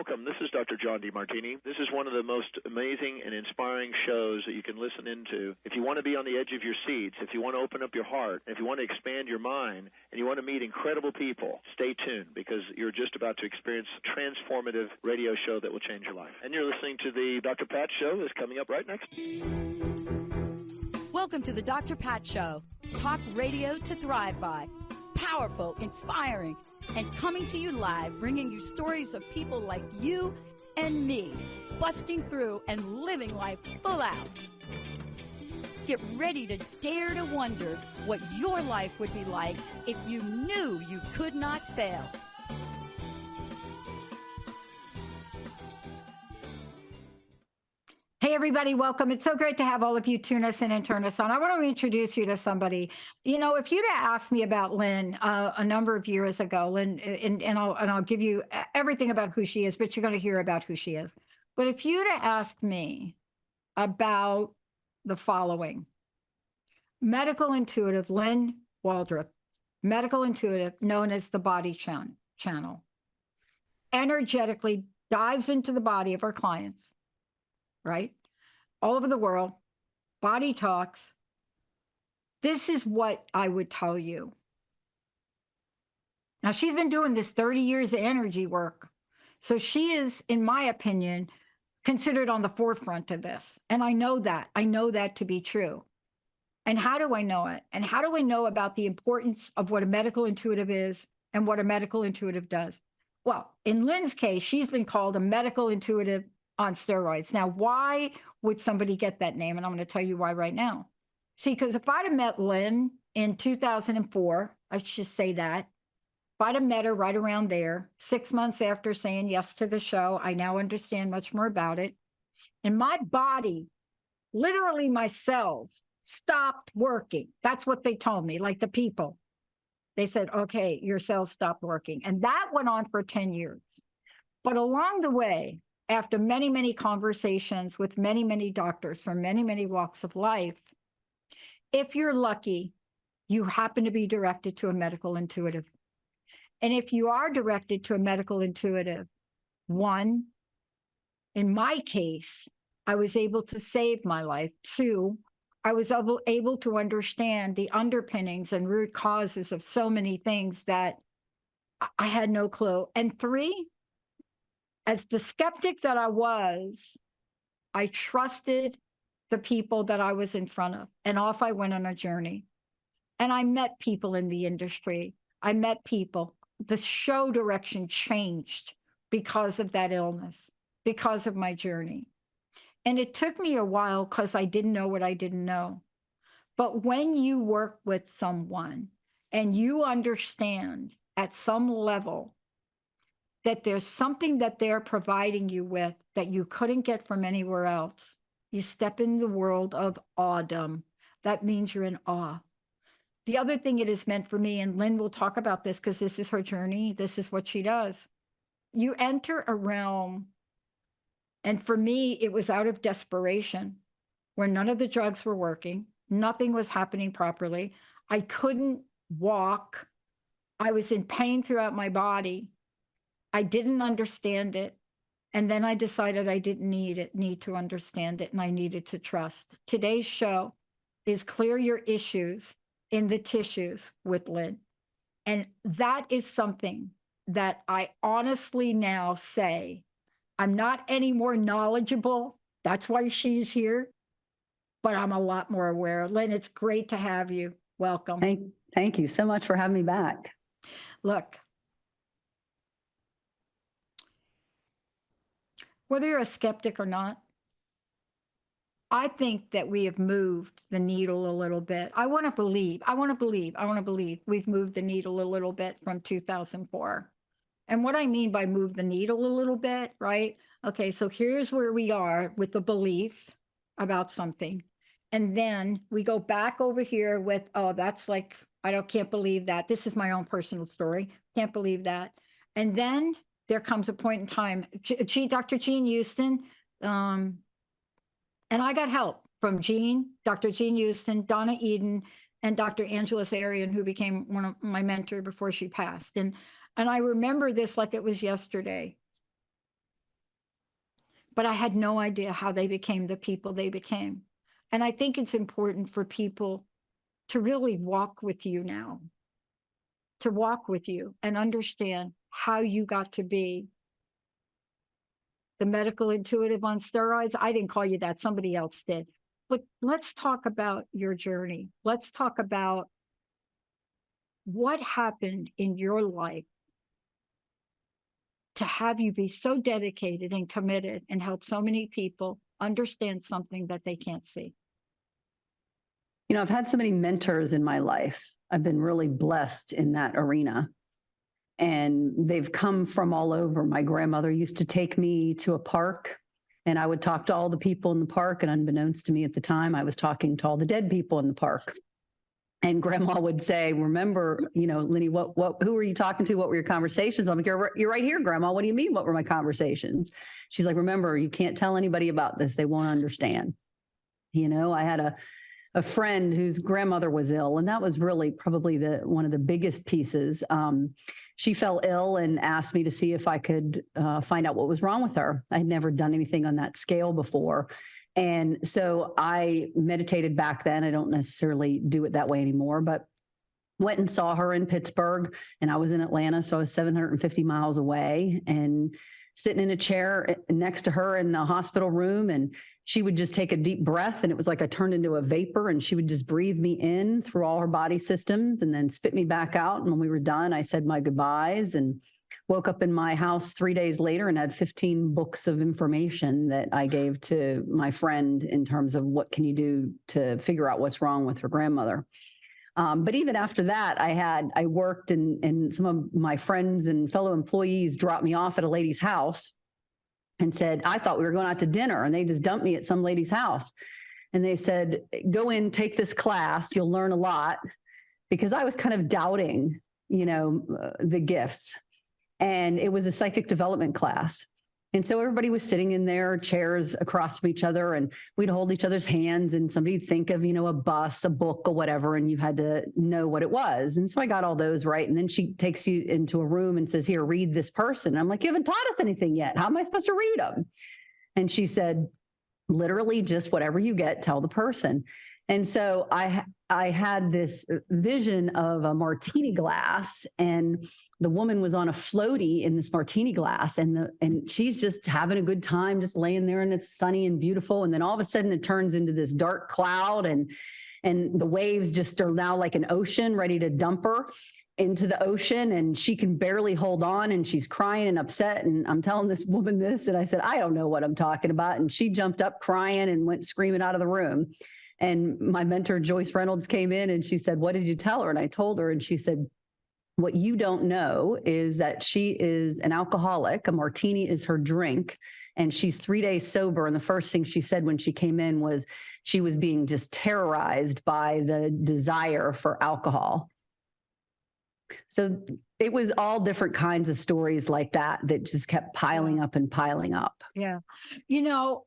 Welcome. This is Dr. John DeMartini. This is one of the most amazing and inspiring shows that you can listen into. If you want to be on the edge of your seats, if you want to open up your heart, if you want to expand your mind, and you want to meet incredible people, stay tuned because you're just about to experience a transformative radio show that will change your life. And you're listening to the Dr. Pat Show that's coming up right next. Welcome to the Dr. Pat Show. Talk radio to thrive by. Powerful, inspiring, and coming to you live, bringing you stories of people like you and me, busting through and living life full out. Get ready to dare to wonder what your life would be like if you knew you could not fail. Hey, everybody, welcome. It's so great to have all of you tune us in and turn us on. I want to introduce you to somebody. You know, if you'd have asked me about Lynn a number of years ago, Lynn, and I'll give you everything about who she is, but you're going to hear about who she is. But if you'd have asked me about the following, medical intuitive Lynn Waldrop, medical intuitive known as the body channel, energetically dives into the body of her clients, right? All over the world, body talks. This is what I would tell you. Now, she's been doing this 30 years of energy work. So she is, in my opinion, considered on the forefront of this. And I know that to be true. And how do I know it? And how do I know about the importance of what a medical intuitive is and what a medical intuitive does? Well, in Lynn's case, she's been called a medical intuitive on steroids. Now, why would somebody get that name? And I'm going to tell you why right now. See, because if I'd have met Lynn in 2004, I should say that, if I'd have met her right around there, 6 months after saying yes to the show, I now understand much more about it. And my body, literally my cells, stopped working. That's what they told me, like the people. They said, okay, your cells stopped working. And that went on for 10 years. But along the way, after many, many conversations with many, many doctors from many, many walks of life, if you're lucky, you happen to be directed to a medical intuitive. And if you are directed to a medical intuitive, one, in my case, I was able to save my life. Two, I was able to understand the underpinnings and root causes of so many things that I had no clue. And three, as the skeptic that I was, I trusted the people that I was in front of, and off I went on a journey. And I met people in the industry. I met people. The show direction changed because of that illness, because of my journey. And it took me a while because I didn't know what I didn't know. But when you work with someone and you understand at some level that there's something that they're providing you with that you couldn't get from anywhere else, you step in the world of awedom. That means you're in awe. The other thing it has meant for me, and Lynn will talk about this because this is her journey, this is what she does. You enter a realm, and for me, it was out of desperation, where none of the drugs were working, nothing was happening properly. I couldn't walk. I was in pain throughout my body. I didn't understand it. And then I decided I didn't need to understand it, and I needed to trust. Today's show is Clear Your Issues in the Tissues with Lynn. And that is something that I honestly now say, I'm not any more knowledgeable. That's why she's here. But I'm a lot more aware. Lynn, it's great to have you. Welcome. Thank you so much for having me back. Look, whether you're a skeptic or not, I think that we have moved the needle a little bit. I want to believe we've moved the needle a little bit from 2004. And what I mean by move the needle a little bit, right? Okay, so here's where we are with the belief about something. And then we go back over here with, oh, that's like, can't believe that. This is my own personal story. Can't believe that. And then there comes a point in time, Dr. Jean Houston, and I got help from Dr. Jean Houston, Donna Eden, and Dr. Angela Sarian, who became one of my mentor before she passed. And I remember this like it was yesterday. but I had no idea how they became the people they became. And I think it's important for people to really walk with you now, to walk with you and understand how you got to be the medical intuitive on steroids. I didn't call you that, somebody else did. But let's talk about your journey. Let's talk about what happened in your life to have you be so dedicated and committed and help so many people understand something that they can't see. You know, I've had so many mentors in my life. I've been really blessed in that arena. And they've come from all over. My grandmother used to take me to a park, and I would talk to all the people in the park. And unbeknownst to me at the time, I was talking to all the dead people in the park. And Grandma would say, remember, you know, Lenny, who were you talking to? What were your conversations? I'm like, you're right here, Grandma. What do you mean? What were my conversations? She's like, remember, you can't tell anybody about this. They won't understand. You know, I had a friend whose grandmother was ill, and that was really probably one of the biggest pieces. She fell ill and asked me to see if I could find out what was wrong with her. I'd never done anything on that scale before. And so I meditated back then. I don't necessarily do it that way anymore, but went and saw her in Pittsburgh, and I was in Atlanta. So I was 750 miles away and sitting in a chair next to her in the hospital room. And she would just take a deep breath, and it was like I turned into a vapor, and she would just breathe me in through all her body systems and then spit me back out. And when we were done, I said my goodbyes and woke up in my house 3 days later and had 15 books of information that I gave to my friend in terms of what can you do to figure out what's wrong with her grandmother. But even after that, I worked, and some of my friends and fellow employees dropped me off at a lady's house and said, I thought we were going out to dinner, and they just dumped me at some lady's house. And they said, go in, take this class, you'll learn a lot, because I was kind of doubting, you know, the gifts. And it was a psychic development class. And so everybody was sitting in their chairs across from each other, and we'd hold each other's hands, and somebody'd think of, you know, a bus, a book, or whatever, and you had to know what it was. And so I got all those right. And then she takes you into a room and says, here, read this person. And I'm like, you haven't taught us anything yet. How am I supposed to read them? And she said, literally just whatever you get, tell the person. And so I had this vision of a martini glass, and the woman was on a floaty in this martini glass, and she's just having a good time, just laying there, and it's sunny and beautiful. And then all of a sudden it turns into this dark cloud, and the waves just are now like an ocean ready to dump her into the ocean, and she can barely hold on, and she's crying and upset. And I'm telling this woman this, and I said, I don't know what I'm talking about. And she jumped up crying and went screaming out of the room. And my mentor, Joyce Reynolds, came in and she said, what did you tell her? And I told her, and she said, what you don't know is that she is an alcoholic. A martini is her drink, and she's 3 days sober. And the first thing she said when she came in was she was being just terrorized by the desire for alcohol. So it was all different kinds of stories like that just kept piling up and piling up. Yeah. You know,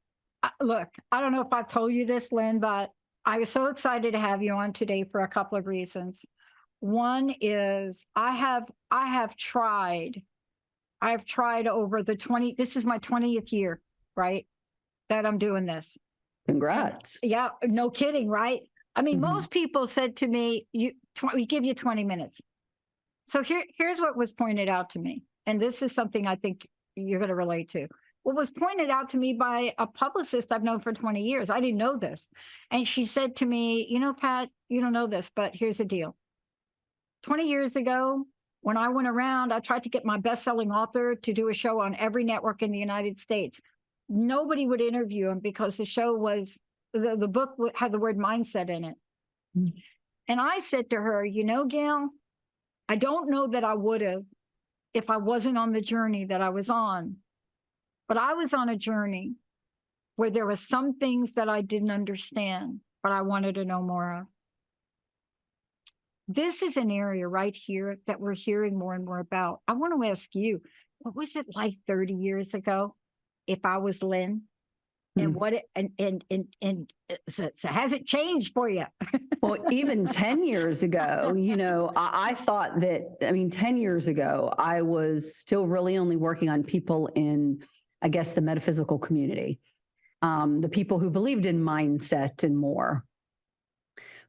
look, I don't know if I've told you this, Lynn, but I was so excited to have you on today for a couple of reasons. One is I have tried over this is my 20th year, right? That I'm doing this. Congrats. And, yeah, no kidding, right? I mean, most people said to me, we give you 20 minutes. So here's what was pointed out to me. And this is something I think you're going to relate to. What was pointed out to me by a publicist I've known for 20 years. I didn't know this. And she said to me, you know, Pat, you don't know this, but here's the deal. 20 years ago, when I went around, I tried to get my best-selling author to do a show on every network in the United States. Nobody would interview him because the show was, the book had the word mindset in it. Mm-hmm. And I said to her, you know, Gail, I don't know that I would have if I wasn't on the journey that I was on. But I was on a journey where there were some things that I didn't understand, but I wanted to know more of. This is an area right here that we're hearing more and more about. I want to ask you, what was it like 30 years ago if I was Lynn? And so has it changed for you? Well, even 10 years ago, you know, I thought that, 10 years ago, I was still really only working on people in I guess, the metaphysical community, the people who believed in mindset and more.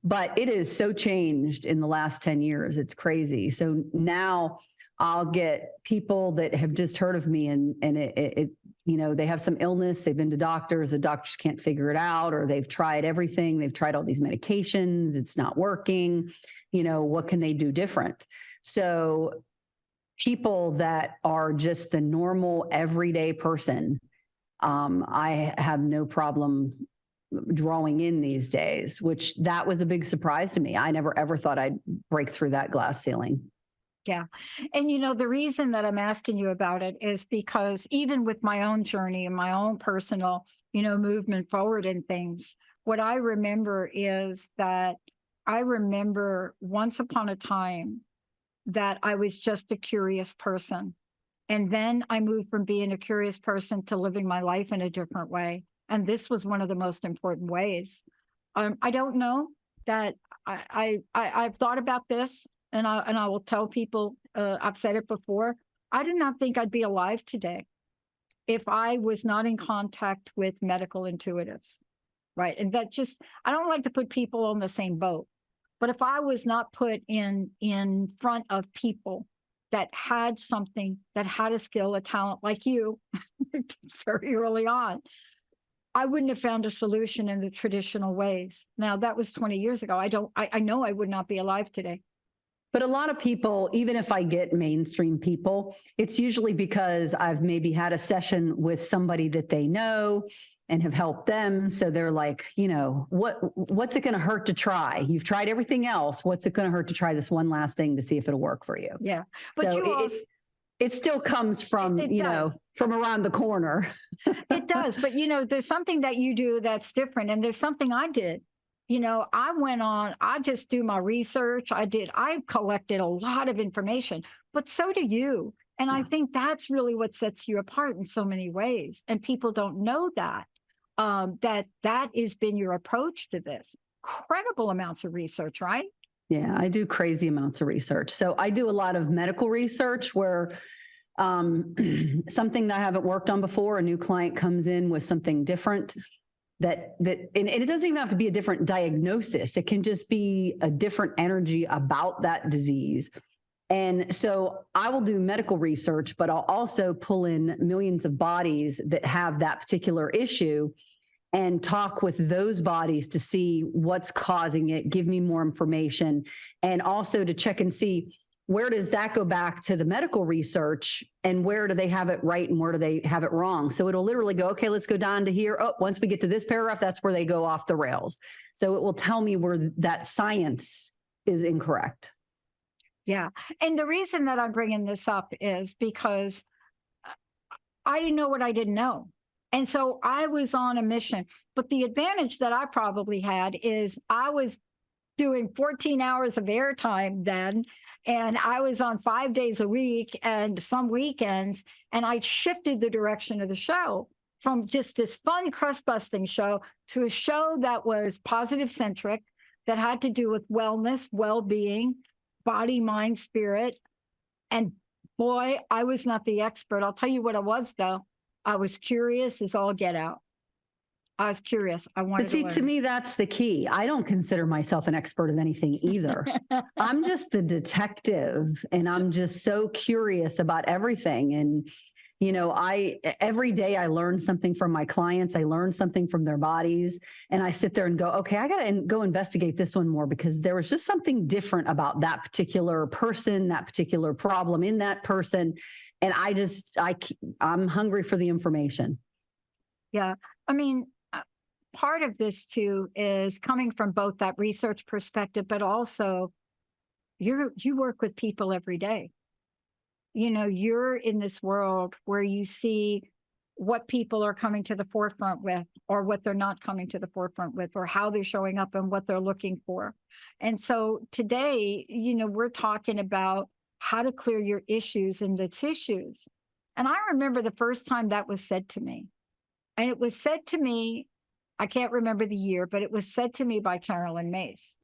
But it is so changed in the last 10 years. It's crazy. So now I'll get people that have just heard of me and it they have some illness. They've been to doctors. The doctors can't figure it out, or they've tried everything. They've tried all these medications. It's not working. What can they do different? So people that are just the normal everyday person, I have no problem drawing in these days, which that was a big surprise to me. I never ever thought I'd break through that glass ceiling. Yeah. And the reason that I'm asking you about it is because even with my own journey and my own personal, movement forward and things, what I remember is that I remember once upon a time that I was just a curious person. And then I moved from being a curious person to living my life in a different way. And this was one of the most important ways. I don't know that I've thought about this, and I will tell people, I've said it before, I did not think I'd be alive today if I was not in contact with medical intuitives, right? And that I don't like to put people on the same boat, but if I was not put in front of people that had something, that had a skill, a talent like you very early on, I wouldn't have found a solution in the traditional ways. Now, that was 20 years ago. I know I would not be alive today. But a lot of people, even if I get mainstream people, it's usually because I've maybe had a session with somebody that they know and have helped them. So they're like, what's it going to hurt to try? You've tried everything else. What's it going to hurt to try this one last thing to see if it'll work for you? Yeah. But so it still comes from, from around the corner. It does. But, there's something that you do that's different. And there's something I did. I went on, I just do my research. I collected a lot of information, but so do you. And I think that's really what sets you apart in so many ways. And people don't know that has been your approach to this. Incredible amounts of research, right? Yeah, I do crazy amounts of research. So I do a lot of medical research where something that I haven't worked on before, a new client comes in with something different and it doesn't even have to be a different diagnosis. It can just be a different energy about that disease. And so I will do medical research, but I'll also pull in millions of bodies that have that particular issue and talk with those bodies to see what's causing it, give me more information, and also to check and see where does that go back to the medical research and where do they have it right and where do they have it wrong? So it'll literally go, okay, let's go down to here. Oh, once we get to this paragraph, that's where they go off the rails. So it will tell me where that science is incorrect. Yeah. And the reason that I'm bringing this up is because I didn't know what I didn't know. And so I was on a mission. But the advantage that I probably had is I was doing 14 hours of airtime then, and I was on 5 days a week and some weekends, and I shifted the direction of the show from just this fun crust-busting show to a show that was positive-centric, that had to do with wellness, well-being, body, mind, spirit. And boy, I was not the expert. I'll tell you what I was, though. I was curious as all get out. I was curious. I wanted to learn. To me, that's the key. I don't consider myself an expert of anything either. I'm just the detective, and I'm just so curious about everything. And, every day I learn something from my clients. I learn something from their bodies, and I sit there and go, okay, I got to go investigate this one more, because there was just something different about that particular person, that particular problem in that person. And I'm hungry for the information. Yeah. I mean, part of this too is coming from both that research perspective, but also you work with people every day. You're in this world where you see what people are coming to the forefront with, or what they're not coming to the forefront with, or how they're showing up and what they're looking for. And so today, we're talking about how to clear your issues in the tissues. And I remember the first time that was said to me. And it was said to me, I can't remember the year, but it was said to me by Carolyn Mace,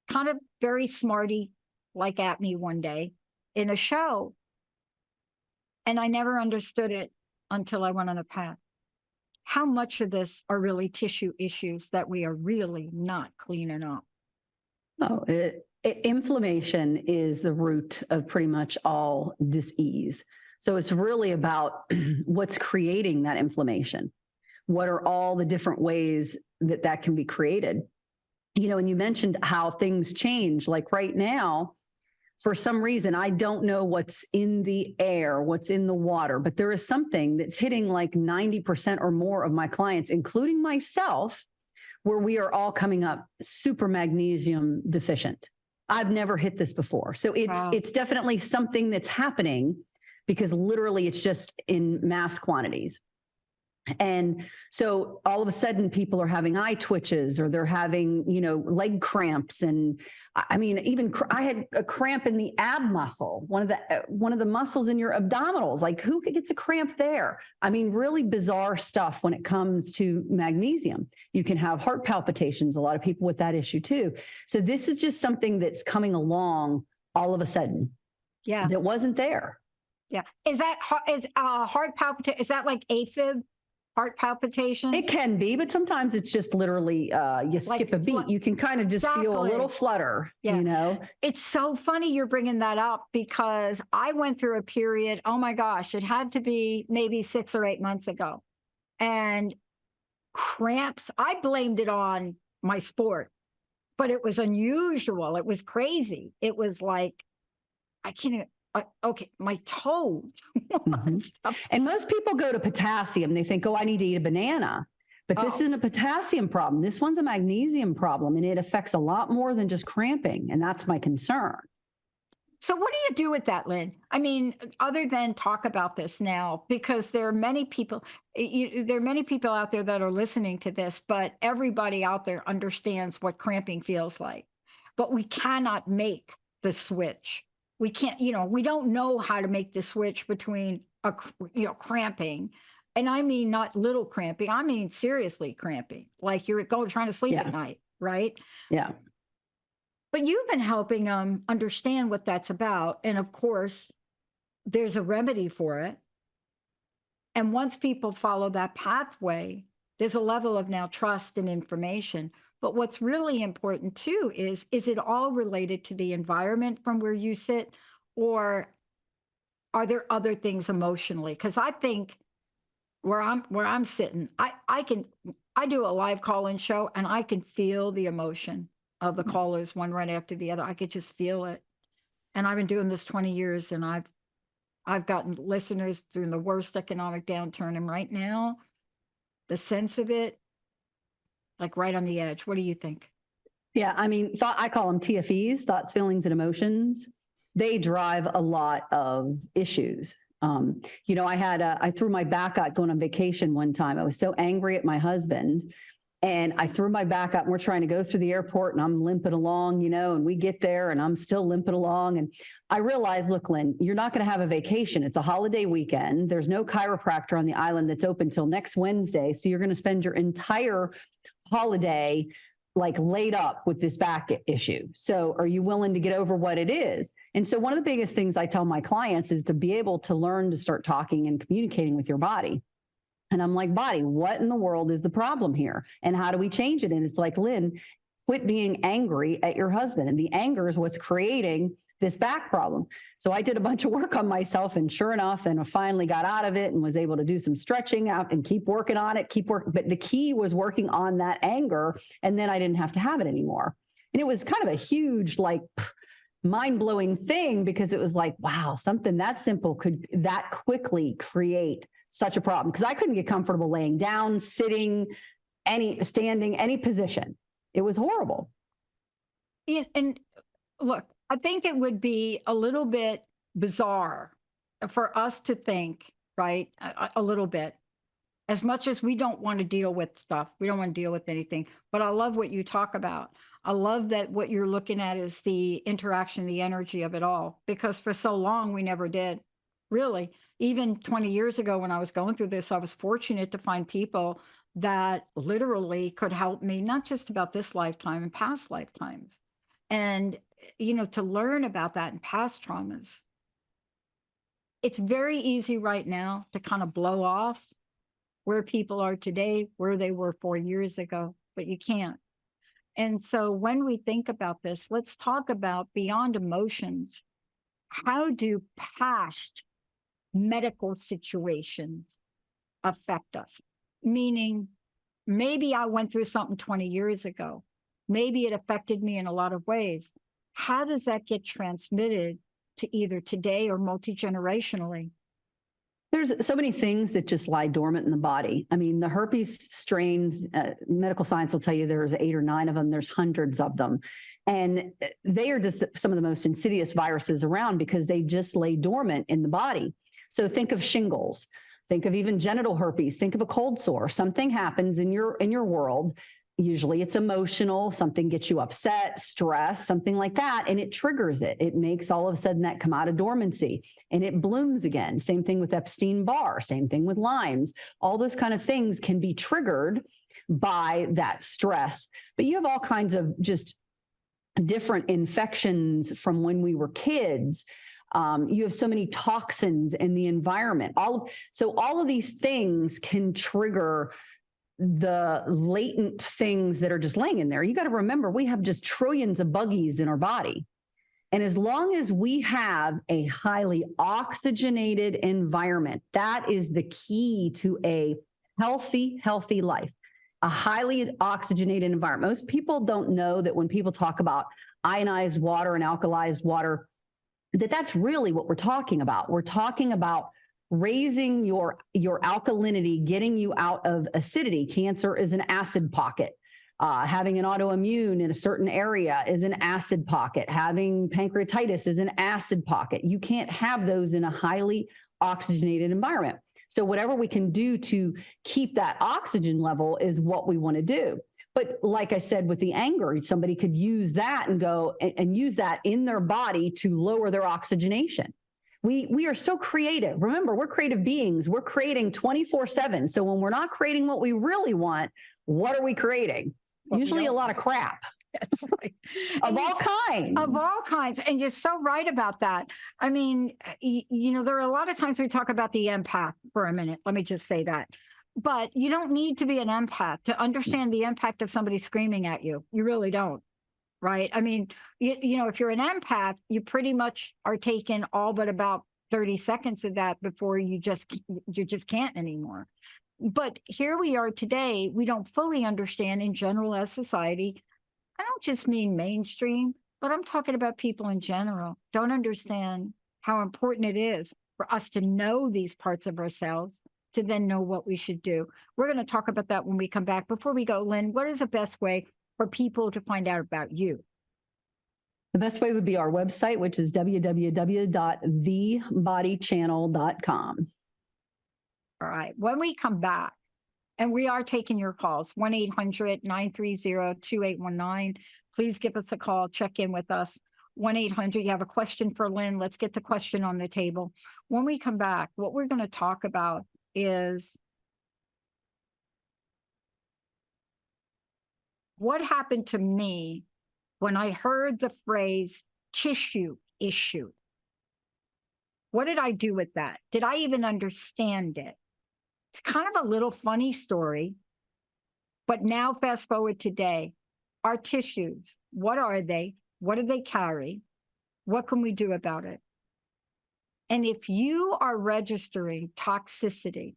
kind of very smarty, like at me one day in a show. And I never understood it until I went on a path. How much of this are really tissue issues that we are really not cleaning up? Oh, inflammation is the root of pretty much all disease. So it's really about what's creating that inflammation. What are all the different ways that that can be created? You know, and you mentioned how things change. Like right now, for some reason, I don't know what's in the air, what's in the water, but there is something that's hitting like 90% or more of my clients, including myself, where we are all coming up super magnesium deficient. I've never hit this before. So it's definitely something that's happening, because literally it's just in mass quantities. And so all of a sudden people are having eye twitches, or they're having, you know, leg cramps. And I mean, even I had a cramp in the ab muscle, one of the muscles in your abdominals. Like, who gets a cramp there? I mean, really bizarre stuff when it comes to magnesium. You can have heart palpitations, a lot of people with that issue too. So this is just something that's coming along all of a sudden. Yeah. That wasn't there. Yeah. Is heart palpitation? Is that like AFib? Heart palpitations? It can be, but sometimes it's just literally you skip a beat. You can kind of just feel a little flutter, you know? It's so funny you're bringing that up, because I went through a period, oh my gosh, it had to be maybe 6 or 8 months ago. And cramps, I blamed it on my sport, but it was unusual. It was crazy. It was like, I can't even, okay, my toes. Mm-hmm. And most people go to potassium. They think, oh, I need to eat a banana. But this isn't a potassium problem. This one's a magnesium problem, and it affects a lot more than just cramping. And that's my concern. So what do you do with that, Lynn? I mean, other than talk about this now, because there are many people, there are many people out there that are listening to this, but everybody out there understands what cramping feels like. But we cannot make the switch. We can't, you know, we don't know how to make the switch between, cramping. And I mean, not little cramping. I mean, seriously cramping, like you're trying to sleep at night, right? Yeah. But you've been helping them understand what that's about. And of course, there's a remedy for it. And once people follow that pathway, there's a level of now trust and information. But what's really important too is it all related to the environment from where you sit, or are there other things emotionally? Because I think where I'm sitting, I do a live call-in show, and I can feel the emotion of the callers one right after the other. I could just feel it. And I've been doing this 20 years, and I've gotten listeners during the worst economic downturn, and right now, the sense of it, like right on the edge. What do you think? Yeah, I mean, I call them TFEs, thoughts, feelings, and emotions. They drive a lot of issues. You know, I threw my back out going on vacation one time. I was so angry at my husband, and I threw my back out, and we're trying to go through the airport, and I'm limping along, you know, and we get there and I'm still limping along. And I realized, look, Lynn, you're not going to have a vacation. It's a holiday weekend. There's no chiropractor on the island that's open till next Wednesday. So you're going to spend your entire holiday like laid up with this back issue. So are you willing to get over what it is? And so one of the biggest things I tell my clients is to be able to learn to start talking and communicating with your body. And I'm like, body, what in the world is the problem here? And how do we change it? And it's like, Lynn, quit being angry at your husband. And the anger is what's creating this back problem. So I did a bunch of work on myself, and sure enough, and I finally got out of it and was able to do some stretching out and keep working on it, But the key was working on that anger. And then I didn't have to have it anymore. And it was kind of a huge, like, mind-blowing thing, because it was like, wow, something that simple could that quickly create such a problem. Because I couldn't get comfortable laying down, sitting, standing, any position. It was horrible. And look, I think it would be a little bit bizarre for us to think, right? A little bit. As much as we don't want to deal with stuff, we don't want to deal with anything. But I love what you talk about. I love that what you're looking at is the interaction, the energy of it all, because for so long we never did. Really, even 20 years ago when I was going through this, I was fortunate to find people that literally could help me, not just about this lifetime and past lifetimes. And, you know, to learn about that and past traumas, it's very easy right now to kind of blow off where people are today, where they were 4 years ago, but you can't. And so when we think about this, let's talk about beyond emotions. How do past medical situations affect us? Meaning, maybe I went through something 20 years ago. Maybe it affected me in a lot of ways. How does that get transmitted to either today or multi-generationally? There's so many things that just lie dormant in the body. I mean, the herpes strains, medical science will tell you there's 8 or 9 of them. There's hundreds of them. And they are just some of the most insidious viruses around because they just lay dormant in the body. So think of shingles, think of even genital herpes, think of a cold sore. Something happens in your world. Usually it's emotional, something gets you upset, stress, something like that, and it triggers it. It makes all of a sudden that come out of dormancy and it blooms again. Same thing with Epstein-Barr, same thing with Lyme's. All those kind of things can be triggered by that stress. But you have all kinds of just different infections from when we were kids. You have so many toxins in the environment. So all of these things can trigger the latent things that are just laying in there. You got to remember, we have just trillions of buggies in our body. And as long as we have a highly oxygenated environment, that is the key to a healthy life, a highly oxygenated environment. Most people don't know that when people talk about ionized water and alkalized water, that's really what we're talking about. We're talking about raising your alkalinity, getting you out of acidity. Cancer is an acid pocket. Having an autoimmune in a certain area is an acid pocket. Having pancreatitis is an acid pocket. You can't have those in a highly oxygenated environment. So whatever we can do to keep that oxygen level is what we want to do. But like I said, with the anger, somebody could use that and go and use that in their body to lower their oxygenation. We are so creative. Remember, we're creative beings. We're creating 24/7. So when we're not creating what we really want, what are we creating? Usually a lot of crap. That's right. Of all kinds. Of all kinds. And you're so right about that. I mean, there are a lot of times we talk about the empath for a minute. Let me just say that. But you don't need to be an empath to understand the impact of somebody screaming at you. You really don't. Right. I mean, if you're an empath, you pretty much are taking all but about 30 seconds of that before you just can't anymore. But here we are today. We don't fully understand in general as society. I don't just mean mainstream, but I'm talking about people in general. Don't understand how important it is for us to know these parts of ourselves to then know what we should do. We're going to talk about that when we come back. Before we go, Lynn, what is the best way for people to find out about you? The best way would be our website, which is www.thebodychannel.com. All right. When we come back, and we are taking your calls, 1-800-930-2819. Please give us a call. Check in with us. 1-800, you have a question for Lynn. Let's get the question on the table. When we come back, what we're going to talk about is what happened to me when I heard the phrase tissue issue. What did I do with that? Did I even understand it? It's kind of a little funny story, but now fast forward today. Our tissues, what are they? What do they carry? What can we do about it? And if you are registering toxicity,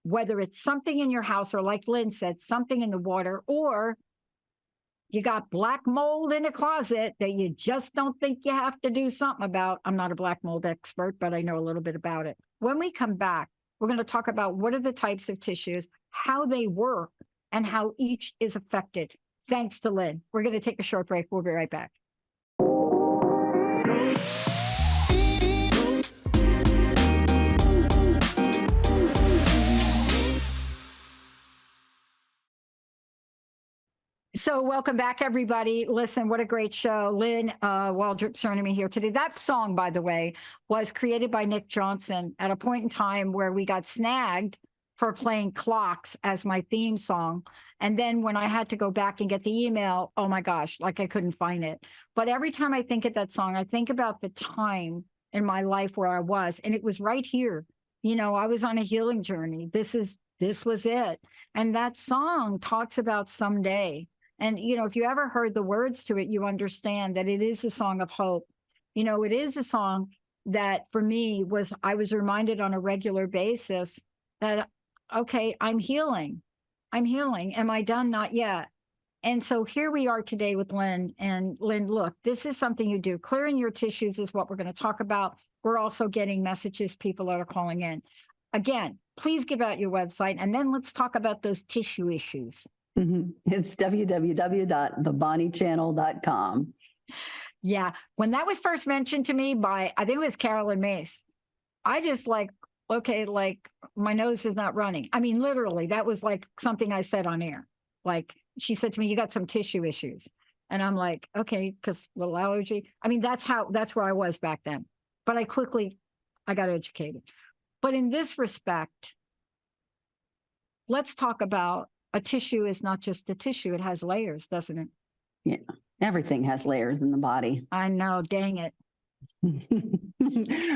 whether it's something in your house or like Lynn said, something in the water, or you got black mold in a closet that you just don't think you have to do something about. I'm not a black mold expert, but I know a little bit about it. When we come back, we're going to talk about what are the types of tissues, how they work, and how each is affected. Thanks to Lynn. We're going to take a short break. We'll be right back. So welcome back, everybody. Listen, what a great show. Lynn Waldrop's joining me here today. That song, by the way, was created by Nick Johnson at a point in time where we got snagged for playing Clocks as my theme song. And then when I had to go back and get the email, oh my gosh, like I couldn't find it. But every time I think of that song, I think about the time in my life where I was. And it was right here. You know, I was on a healing journey. This was it. And that song talks about someday. And, you know, if you ever heard the words to it, you understand that it is a song of hope. You know, it is a song that for me I was reminded on a regular basis that, okay, I'm healing. Am I done? Not yet. And so here we are today with Lynn. And Lynn, look, this is something you do. Clearing your tissues is what we're going to talk about. We're also getting messages, people that are calling in. Again, please give out your website, and then let's talk about those tissue issues. It's www.thebonniechannel.com. Yeah. When that was first mentioned to me by, I think it was Carolyn Mace, I just like, okay, like my nose is not running. I mean, literally, that was like something I said on air. Like she said to me, you got some tissue issues. And I'm like, okay, because little allergy. I mean, that's where I was back then. But I got educated. But in this respect, let's talk about a tissue is not just a tissue. It has layers, doesn't it? Yeah. Everything has layers in the body. I know, dang it.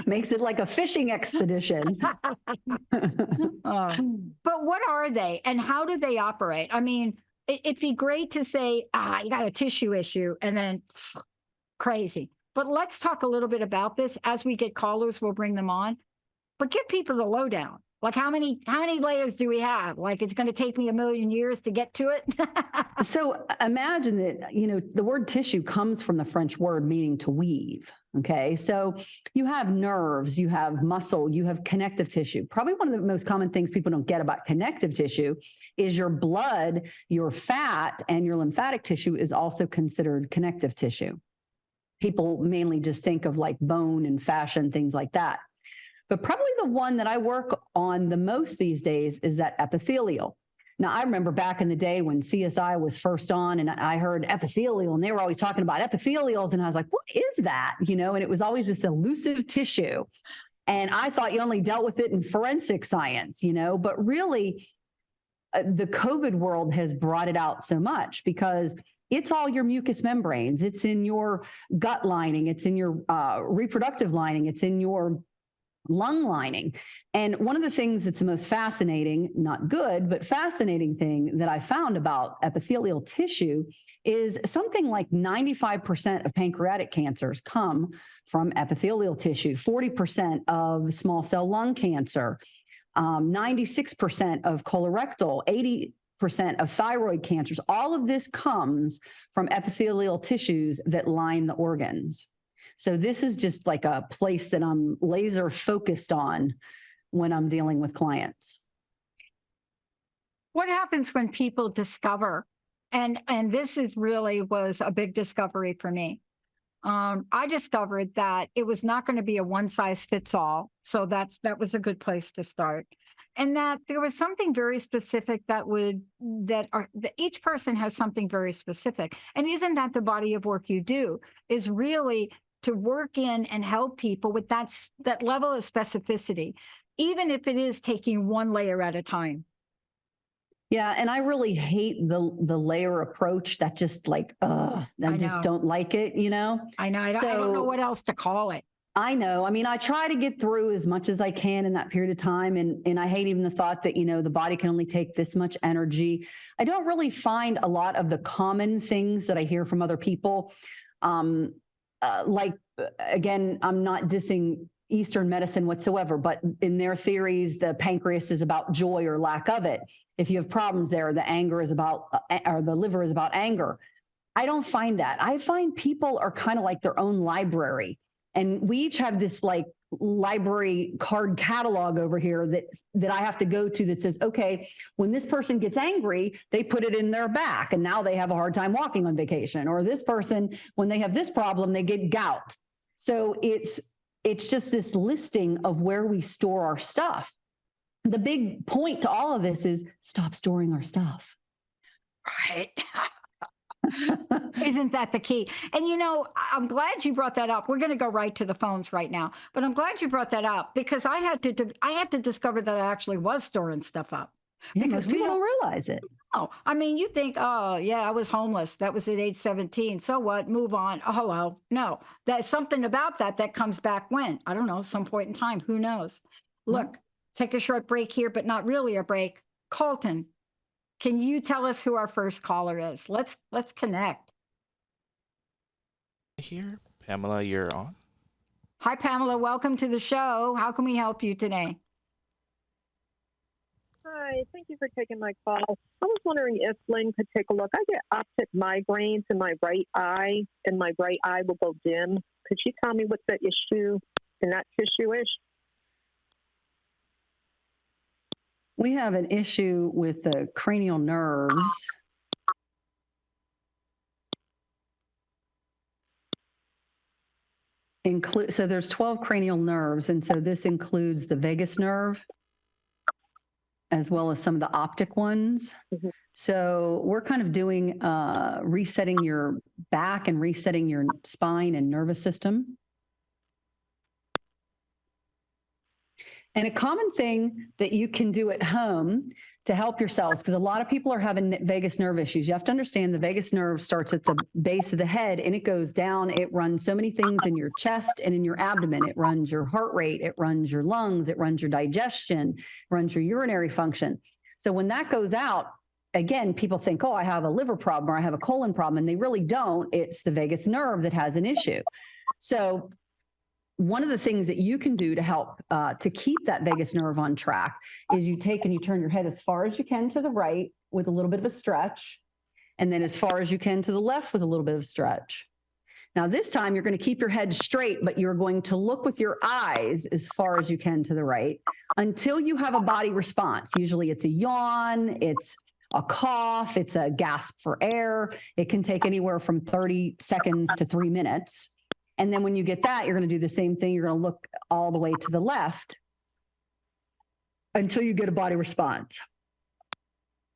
Makes it like a fishing expedition. But what are they and how do they operate? I mean, it'd be great to say, you got a tissue issue and then crazy. But let's talk a little bit about this. As we get callers, we'll bring them on. But give people the lowdown. Like how many layers do we have? Like it's going to take me 1,000,000 years to get to it. So imagine that, you know, the word tissue comes from the French word meaning to weave. Okay. So you have nerves, you have muscle, you have connective tissue. Probably one of the most common things people don't get about connective tissue is your blood, your fat, and your lymphatic tissue is also considered connective tissue. People mainly just think of like bone and fascia and things like that. But probably the one that I work on the most these days is that epithelial. Now, I remember back in the day when CSI was first on and I heard epithelial and they were always talking about epithelials. And I was like, what is that? You know, and it was always this elusive tissue. And I thought you only dealt with it in forensic science, you know, but really the COVID world has brought it out so much because it's all your mucous membranes. It's in your gut lining. It's in your reproductive lining. It's in your lung lining. And one of the things that's the most fascinating, not good, but fascinating thing that I found about epithelial tissue is something like 95% of pancreatic cancers come from epithelial tissue, 40% of small cell lung cancer, 96% of colorectal, 80% of thyroid cancers. All of this comes from epithelial tissues that line the organs. So this is just like a place that I'm laser focused on when I'm dealing with clients. What happens when people discover, and this was a big discovery for me. I discovered that it was not going to be a one size fits all. So that was a good place to start. And that there was something very specific that each person has something very specific. And isn't that the body of work you do is really to work in and help people with that level of specificity, even if it is taking one layer at a time. Yeah. And I really hate the layer approach that just like, I just don't like it, you know? I know. I don't know what else to call it. I know. I mean, I try to get through as much as I can in that period of time. And I hate even the thought that, you know, the body can only take this much energy. I don't really find a lot of the common things that I hear from other people. Like, again, I'm not dissing Eastern medicine whatsoever, but in their theories, the pancreas is about joy or lack of it. If you have problems there, the anger is about, or the liver is about anger. I don't find that. I find people are kind of like their own library. And we each have this like library card catalog over here that I have to go to that says, okay, when this person gets angry, they put it in their back and now they have a hard time walking on vacation. Or this person, when they have this problem, they get gout. So it's just this listing of where we store our stuff. The big point to all of this is stop storing our stuff. Right. Isn't that the key? And, you know, I'm glad you brought that up. We're going to go right to the phones right now, but I'm glad you brought that up because I had to discover that I actually was storing stuff up. Yeah, because most people don't realize it. know. I mean, you think, oh, yeah, I was homeless. That was at age 17. So what? Move on. Oh, hello. No, there's something about that comes back when? I don't know, some point in time. Who knows? Look, take a short break here, but not really a break. Colton, can you tell us who our first caller is? Let's connect. Here, Pamela, you're on. Hi, Pamela. Welcome to the show. How can we help you today? Hi, thank you for taking my call. I was wondering if Lynn could take a look. I get optic migraines in my right eye, and my right eye will go dim. Could she tell me what the issue in that tissue is? We have an issue with the cranial nerves. So there's 12 cranial nerves, and so this includes the vagus nerve as well as some of the optic ones. Mm-hmm. So we're kind of doing resetting your back and resetting your spine and nervous system. And a common thing that you can do at home to help yourselves, because a lot of people are having vagus nerve issues. You have to understand the vagus nerve starts at the base of the head and it goes down. It runs so many things in your chest and in your abdomen. It runs your heart rate. It runs your lungs. It runs your digestion, runs your urinary function. So when that goes out, again, people think, oh, I have a liver problem or I have a colon problem. And they really don't. It's the vagus nerve that has an issue. So one of the things that you can do to help to keep that vagus nerve on track is you take and you turn your head as far as you can to the right with a little bit of a stretch, and then as far as you can to the left with a little bit of stretch. Now, this time you're going to keep your head straight, but you're going to look with your eyes as far as you can to the right until you have a body response. Usually it's a yawn, it's a cough, it's a gasp for air. It can take anywhere from 30 seconds to 3 minutes. And then when you get that, you're going to do the same thing. You're going to look all the way to the left until you get a body response.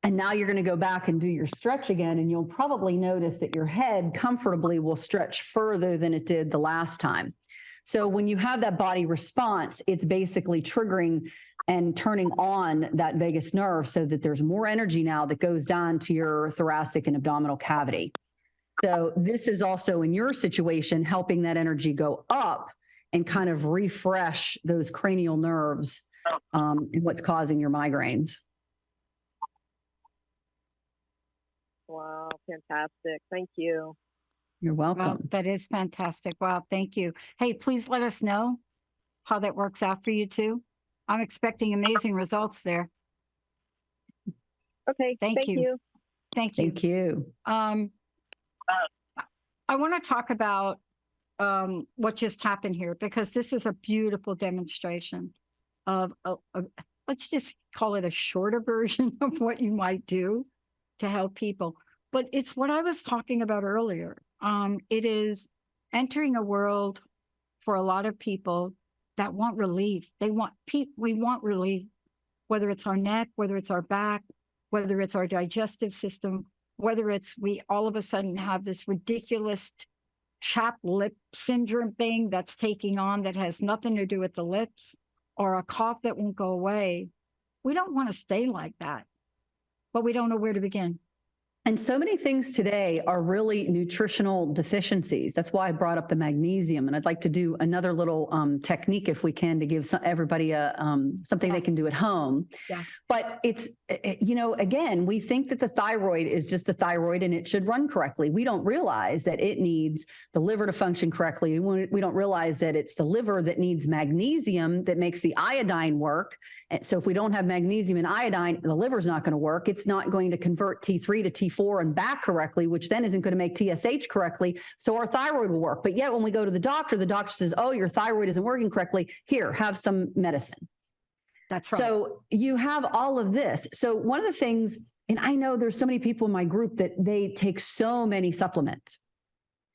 And now you're going to go back and do your stretch again. And you'll probably notice that your head comfortably will stretch further than it did the last time. So when you have that body response, it's basically triggering and turning on that vagus nerve so that there's more energy now that goes down to your thoracic and abdominal cavity. So this is also in your situation, helping that energy go up and kind of refresh those cranial nerves and what's causing your migraines. Wow, fantastic. Thank you. You're welcome. Well, that is fantastic. Wow, thank you. Hey, please let us know how that works out for you too. I'm expecting amazing results there. Okay, Thank you. Thank you. Thank you. I want to talk about what just happened here, because this is a beautiful demonstration of let's just call it a shorter version of what you might do to help people. But it's what I was talking about earlier. It is entering a world for a lot of people that want relief. We want relief, whether it's our neck, whether it's our back, whether it's our digestive system, whether it's we all of a sudden have this ridiculous chapped lip syndrome thing that's taking on that has nothing to do with the lips, or a cough that won't go away. We don't want to stay like that, but we don't know where to begin. And so many things today are really nutritional deficiencies. That's why I brought up the magnesium. And I'd like to do another little technique, if we can, to give everybody something they can do at home. Yeah. But it's, again, we think that the thyroid is just the thyroid and it should run correctly. We don't realize that it needs the liver to function correctly. We don't realize that it's the liver that needs magnesium that makes the iodine work. And so if we don't have magnesium and iodine, the liver's not going to work. It's not going to convert T3 to T4 and back correctly, which then isn't going to make TSH correctly. So our thyroid will work. But yet when we go to the doctor says, oh, your thyroid isn't working correctly. Here, have some medicine. That's right. So you have all of this. So one of the things, and I know there's so many people in my group that they take so many supplements.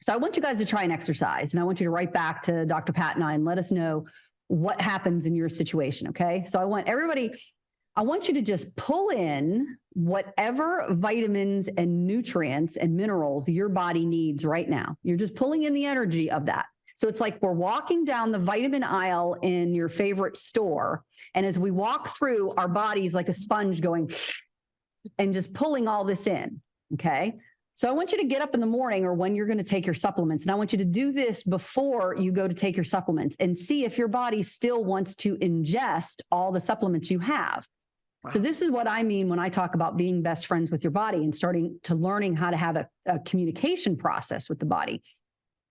So I want you guys to try an exercise, and I want you to write back to Dr. Pat and I and let us know what happens in your situation. Okay. So I want you to just pull in whatever vitamins and nutrients and minerals your body needs right now. You're just pulling in the energy of that. So it's like we're walking down the vitamin aisle in your favorite store. And as we walk through, our body's like a sponge going and just pulling all this in. Okay. So I want you to get up in the morning or when you're going to take your supplements. And I want you to do this before you go to take your supplements and see if your body still wants to ingest all the supplements you have. Wow. So this is what I mean when I talk about being best friends with your body and starting to learning how to have a communication process with the body.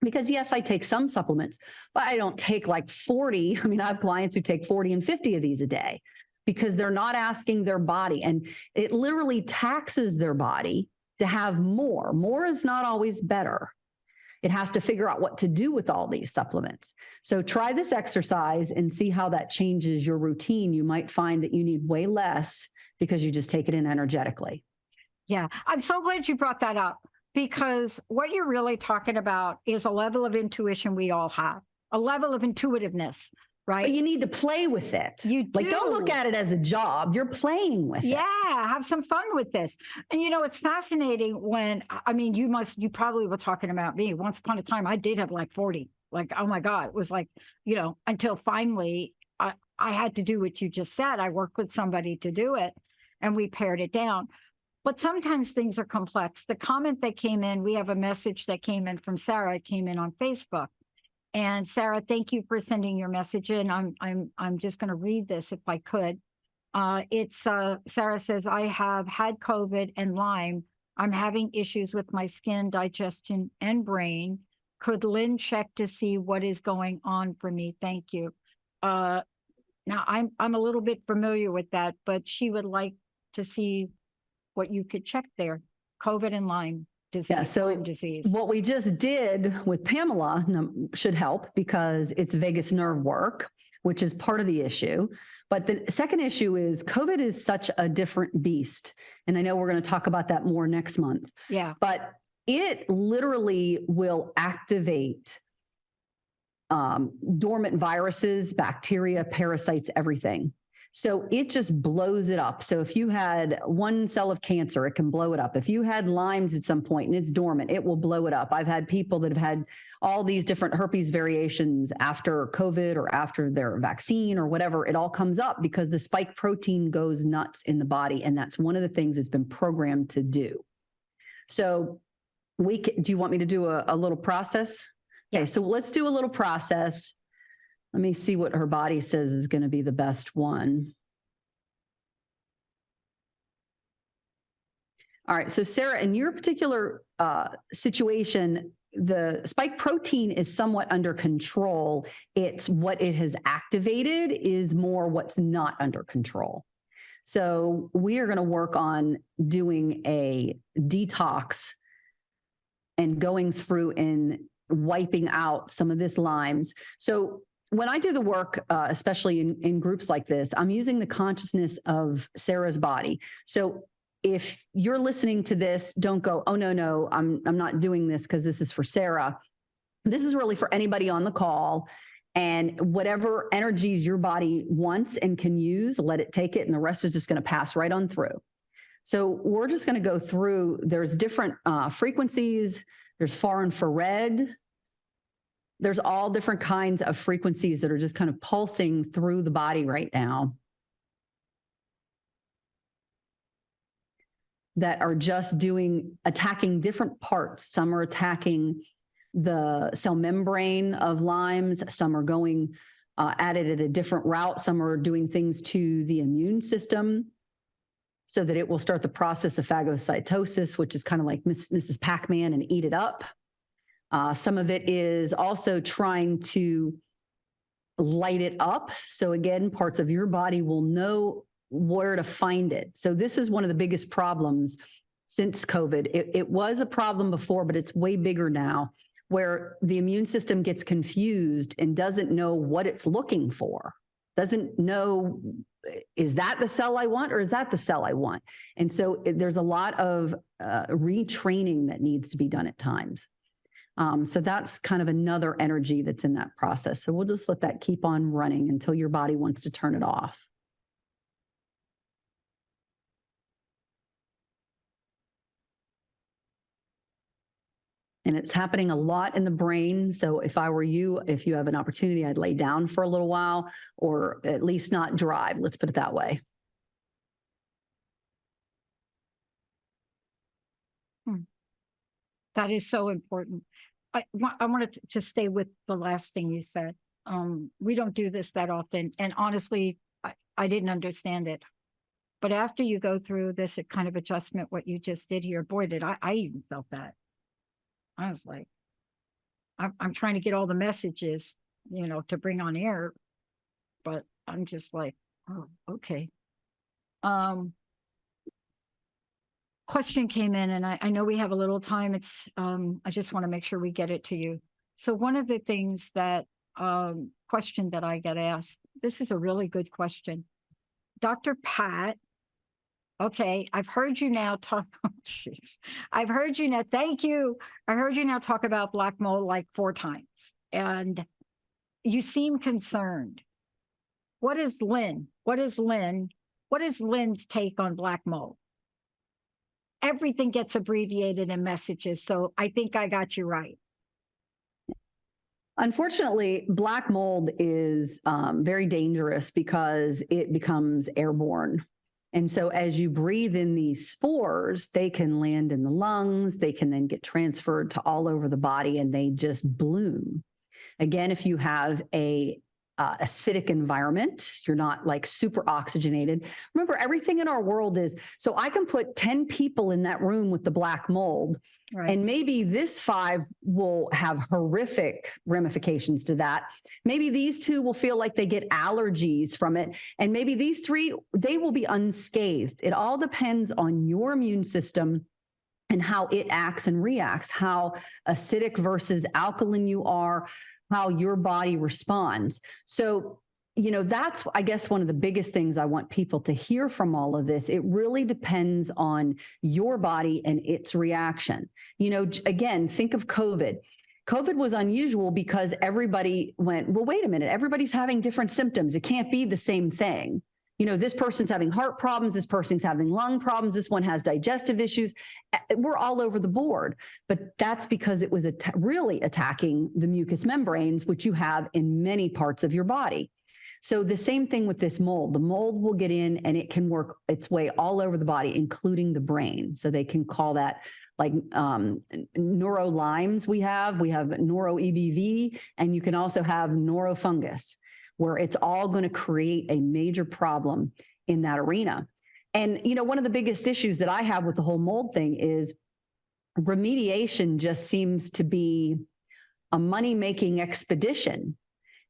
Because yes, I take some supplements, but I don't take like 40. I mean, I have clients who take 40 and 50 of these a day because they're not asking their body, and it literally taxes their body to have more. More is not always better. It has to figure out what to do with all these supplements. So try this exercise and see how that changes your routine. You might find that you need way less because you just take it in energetically. Yeah, I'm so glad you brought that up, because what you're really talking about is a level of intuition we all have, a level of intuitiveness, right? But you need to play with it. You do. Like, don't look at it as a job. You're playing with it. Yeah, have some fun with this. And it's fascinating when, I mean, you probably were talking about me. Once upon a time, I did have like 40. Like, oh my God, it was like, until finally I had to do what you just said. I worked with somebody to do it and we pared it down. But sometimes things are complex. The comment that came in, we have a message that came in from Sarah. It came in on Facebook. And Sarah, thank you for sending your message in. I'm just going to read this if I could. Sarah says, I have had COVID and Lyme. I'm having issues with my skin, digestion, and brain. Could Lynn check to see what is going on for me? Thank you. Now I'm a little bit familiar with that, but she would like to see what you could check there. COVID and Lyme disease. Yeah, so Lyme disease. What we just did with Pamela should help because it's vagus nerve work, which is part of the issue. But the second issue is COVID is such a different beast. And I know we're going to talk about that more next month. Yeah. But it literally will activate dormant viruses, bacteria, parasites, everything. So it just blows it up. So if you had one cell of cancer, it can blow it up. If you had Lyme's at some point and it's dormant, it will blow it up. I've had people that have had all these different herpes variations after COVID or after their vaccine or whatever. It all comes up because the spike protein goes nuts in the body. And that's one of the things it's been programmed to do. So do you want me to do a little process? Yes. Okay, so let's do a little process. Let me see what her body says is going to be the best one. All right. So Sarah, in your particular situation, the spike protein is somewhat under control. It's what it has activated is more what's not under control. So we are going to work on doing a detox and going through and wiping out some of this Lyme's. So when I do the work, especially in groups like this, I'm using the consciousness of Sarah's body. So if you're listening to this, don't go, oh, no, I'm not doing this because this is for Sarah. This is really for anybody on the call, and whatever energies your body wants and can use, let it take it. And the rest is just going to pass right on through. So we're just going to go through. There's different frequencies. There's far infrared. There's all different kinds of frequencies that are just kind of pulsing through the body right now that are just attacking different parts. Some are attacking the cell membrane of Lyme's. Some are going at it at a different route. Some are doing things to the immune system so that it will start the process of phagocytosis, which is kind of like Mrs. Pac-Man and eat it up. Some of it is also trying to light it up. So again, parts of your body will know where to find it. So this is one of the biggest problems since COVID. It was a problem before, but it's way bigger now, where the immune system gets confused and doesn't know what it's looking for. Doesn't know, is that the cell I want or is that the cell I want? And so there's a lot of retraining that needs to be done at times. So that's kind of another energy that's in that process. So we'll just let that keep on running until your body wants to turn it off. And it's happening a lot in the brain. So if I were you, if you have an opportunity, I'd lay down for a little while, or at least not drive. Let's put it that way. That is so important. I wanted to stay with the last thing you said. We don't do this that often. And honestly, I didn't understand it. But after you go through this kind of adjustment, what you just did here, boy, did I even felt that. I was like, I'm trying to get all the messages, to bring on air, but I'm just like, oh, okay. Question came in, and I know we have a little time. It's I just want to make sure we get it to you. So one of the things that question that I get asked, this is a really good question. Dr. Pat, okay, I've heard you now talk. Oh, jeez. I've heard you now. Thank you. I heard you now talk about black mold like 4 times, and you seem concerned. What is Lynn? What is Lynn's take on black mold? Everything gets abbreviated in messages, so I think I got you right. Unfortunately, black mold is very dangerous because it becomes airborne. And so as you breathe in these spores, they can land in the lungs, they can then get transferred to all over the body, and they just bloom. Again, if you have a acidic environment, you're not like super oxygenated. Remember, everything in our world is, so I can put 10 people in that room with the black mold, right, and maybe this 5 will have horrific ramifications to that. Maybe these 2 will feel like they get allergies from it. And maybe these 3, they will be unscathed. It all depends on your immune system and how it acts and reacts, how acidic versus alkaline you are, how your body responds. So, that's, I guess, one of the biggest things I want people to hear from all of this. It really depends on your body and its reaction. Again, think of COVID. COVID was unusual because everybody went, well, wait a minute, everybody's having different symptoms. It can't be the same thing. This person's having heart problems, this person's having lung problems, this one has digestive issues. We're all over the board, but that's because it was really attacking the mucous membranes, which you have in many parts of your body. So the same thing with this mold. The mold will get in and it can work its way all over the body, including the brain. So they can call that like neuro-Lymes we have neuro-EBV, and you can also have neurofungus, where it's all going to create a major problem in that arena. And, one of the biggest issues that I have with the whole mold thing is remediation just seems to be a money-making expedition.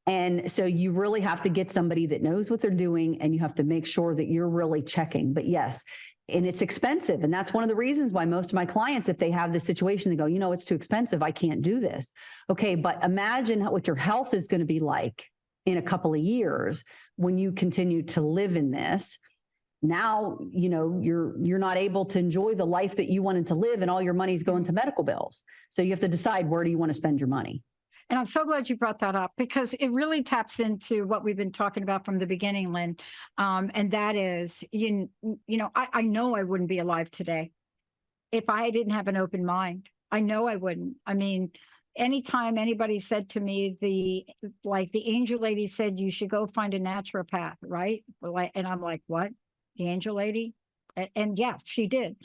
And so you really have to get somebody that knows what they're doing, and you have to make sure that you're really checking. But yes, and it's expensive. And that's one of the reasons why most of my clients, if they have this situation, they go, it's too expensive. I can't do this. Okay, but imagine what your health is going to be like in a couple of years when you continue to live in this. Now, you're not able to enjoy the life that you wanted to live, and all your money's going to medical bills. So you have to decide, where do you want to spend your money? And I'm so glad you brought that up, because it really taps into what we've been talking about from the beginning, Lynn. And that is, I know I wouldn't be alive today if I didn't have an open mind. I know I wouldn't. I mean, anytime anybody said to me, the angel lady said, you should go find a naturopath, right? And I'm like, what? The angel lady? And yes, she did.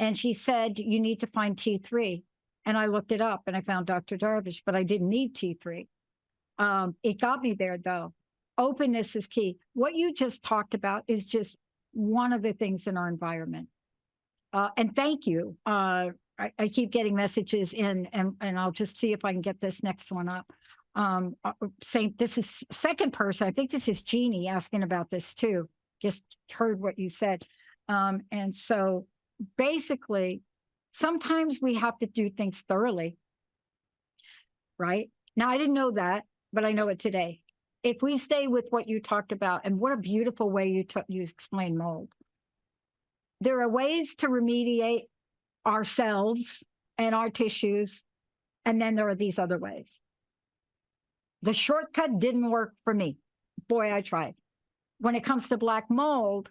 And she said, you need to find T3. And I looked it up and I found Dr. Darvish, but I didn't need T3. It got me there, though. Openness is key. What you just talked about is just one of the things in our environment. And thank you. I keep getting messages in, and I'll just see if I can get this next one up. Saying this is second person. I think this is Jeannie asking about this too. Just heard what you said. And so basically, sometimes we have to do things thoroughly, right? Now, I didn't know that, but I know it today. If we stay with what you talked about, and what a beautiful way you explain mold. There are ways to remediate ourselves and our tissues, and then there are these other ways. The shortcut didn't work for me. Boy, I tried. When it comes to black mold,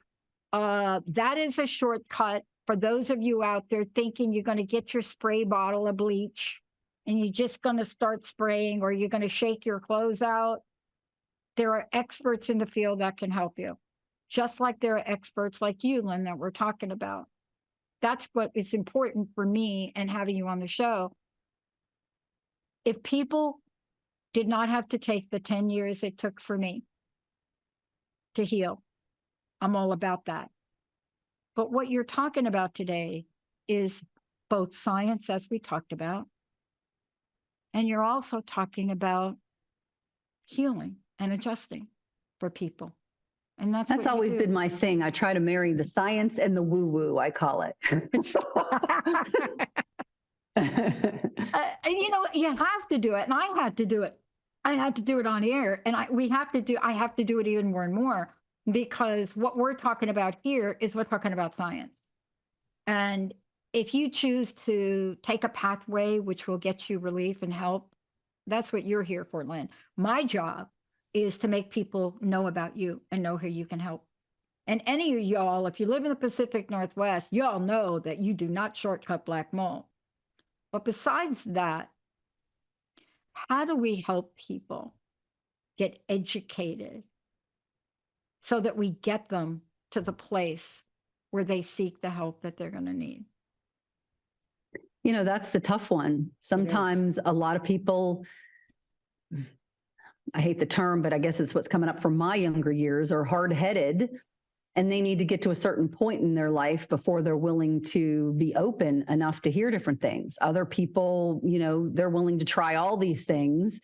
that is a shortcut for those of you out there thinking you're going to get your spray bottle of bleach and you're just going to start spraying or you're going to shake your clothes out, there are experts in the field that can help you. Just like there are experts like you, Lynn, that we're talking about. That's what is important for me and having you on the show. If people did not have to take the 10 years it took for me to heal, I'm all about that. But what you're talking about today is both science, as we talked about, and you're also talking about healing and adjusting for people. And that's always been my thing. I try to marry the science and the woo-woo, I call it. You know, you have to do it. And I had to do it. I had to do it on air. And I have to do it even more and more, because what we're talking about here is we're talking about science. And if you choose to take a pathway which will get you relief and help, that's what you're here for, Lynn. My job is to make people know about you and know how you can help. And any of y'all, if you live in the Pacific Northwest, y'all know that you do not shortcut black mold. But besides that, how do we help people get educated so that we get them to the place where they seek the help that they're going to need? You know, that's the tough one. Sometimes a lot of people, I hate the term, but I guess it's what's coming up from my younger years, are hard-headed, and they need to get to a certain point in their life before they're willing to be open enough to hear different things. Other people, you know, they're willing to try all these things,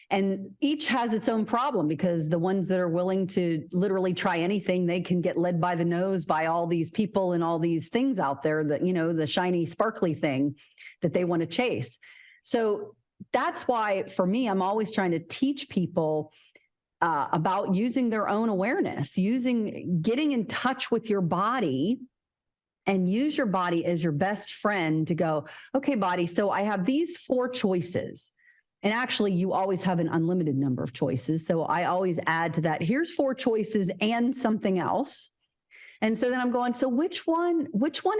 and each has its own problem, because the ones that are willing to literally try anything, they can get led by the nose by all these people and all these things out there that, you know, the shiny, sparkly thing that they want to chase. So that's why, for me, I'm always trying to teach people about using their own awareness, getting in touch with your body, and use your body as your best friend to go, okay, body, so I have these 4 choices. And actually, you always have an unlimited number of choices. So I always add to that, here's 4 choices and something else. And so then I'm going, so which one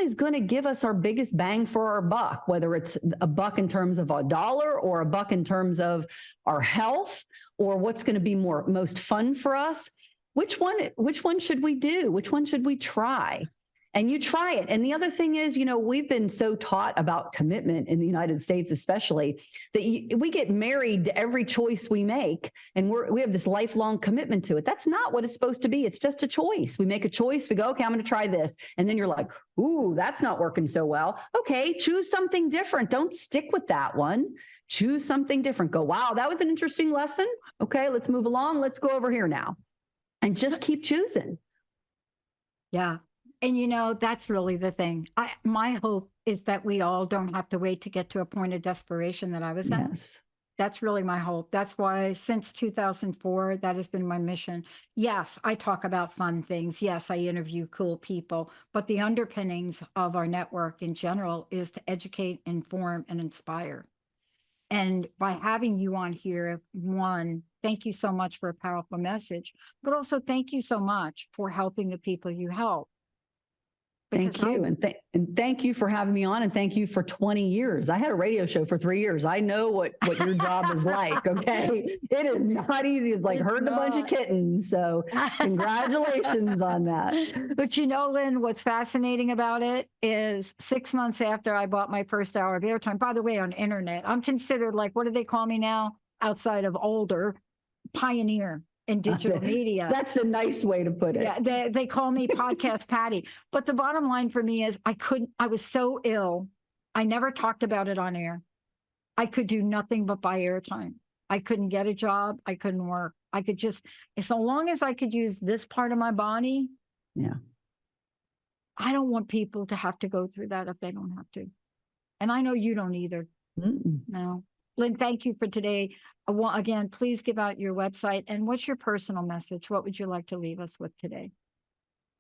is going to give us our biggest bang for our buck, whether it's a buck in terms of $1 or a buck in terms of our health, or what's going to be most fun for us? Which one should we do? Which one should we try? And you try it. And the other thing is, you know, we've been so taught about commitment in the United States, especially, that we get married to every choice we make, and we have this lifelong commitment to it. That's not what it's supposed to be. It's just a choice. We make a choice. We go, okay, I'm going to try this. And then you're like, ooh, that's not working so well. Okay, choose something different. Don't stick with that one. Choose something different. Go, wow, that was an interesting lesson. Okay, let's move along. Let's go over here now. And just keep choosing. Yeah. And, you know, that's really the thing. My hope is that we all don't have to wait to get to a point of desperation that I was at. Yes. That's really my hope. That's why since 2004, that has been my mission. Yes, I talk about fun things. Yes, I interview cool people. But the underpinnings of our network in general is to educate, inform, and inspire. And by having you on here, one, thank you so much for a powerful message, but also thank you so much for helping the people you help. Thank you. And thank you for having me on, and thank you for 20 years. I had a radio show for 3 years. I know what your job is like. Okay. It is not easy. It's like herding a bunch of kittens. So congratulations on that. But you know, Lynn, what's fascinating about it is 6 months after I bought my first hour of airtime, by the way, on internet, I'm considered, like, what do they call me now? Outside of older, pioneer in digital media. That's the nice way to put it. Yeah, they call me Podcast Patty. But the bottom line for me is I was so ill. I never talked about it on air. I could do nothing but buy airtime. I couldn't get a job. I couldn't work. I could just, so long as I could use this part of my body. Yeah. I don't want people to have to go through that if they don't have to. And I know you don't either. No. Lynn, thank you for today. Again, please give out your website, and what's your personal message? What would you like to leave us with today?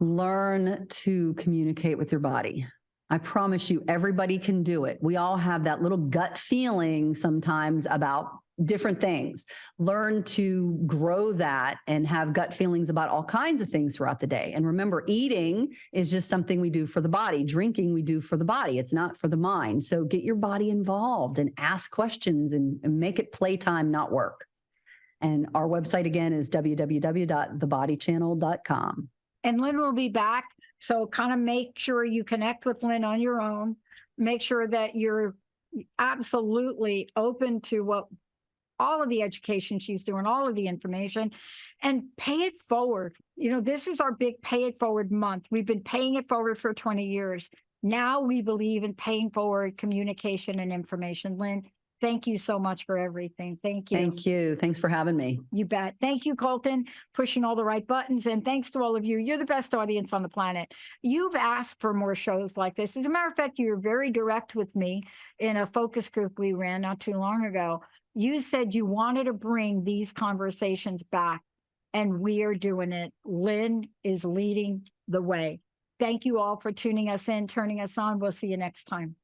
Learn to communicate with your body. I promise you, everybody can do it. We all have that little gut feeling sometimes about different things. Learn to grow that and have gut feelings about all kinds of things throughout the day. And remember, eating is just something we do for the body. Drinking we do for the body. It's not for the mind. So get your body involved and ask questions and make it playtime, not work. And our website again is www.thebodychannel.com. And Lynn will be back. So kind of make sure you connect with Lynn on your own. Make sure that you're absolutely open to what all of the education she's doing, all of the information, and pay it forward. You know, this is our big pay it forward month. We've been paying it forward for 20 years. Now we believe in paying forward communication and information. Lynn, thank you so much for everything. Thank you. Thank you. Thanks for having me. You bet. Thank you, Colton, pushing all the right buttons. And thanks to all of you. You're the best audience on the planet. You've asked for more shows like this. As a matter of fact, you were very direct with me in a focus group we ran not too long ago. You said you wanted to bring these conversations back, and we are doing it. Lynn is leading the way. Thank you all for tuning us in, turning us on. We'll see you next time.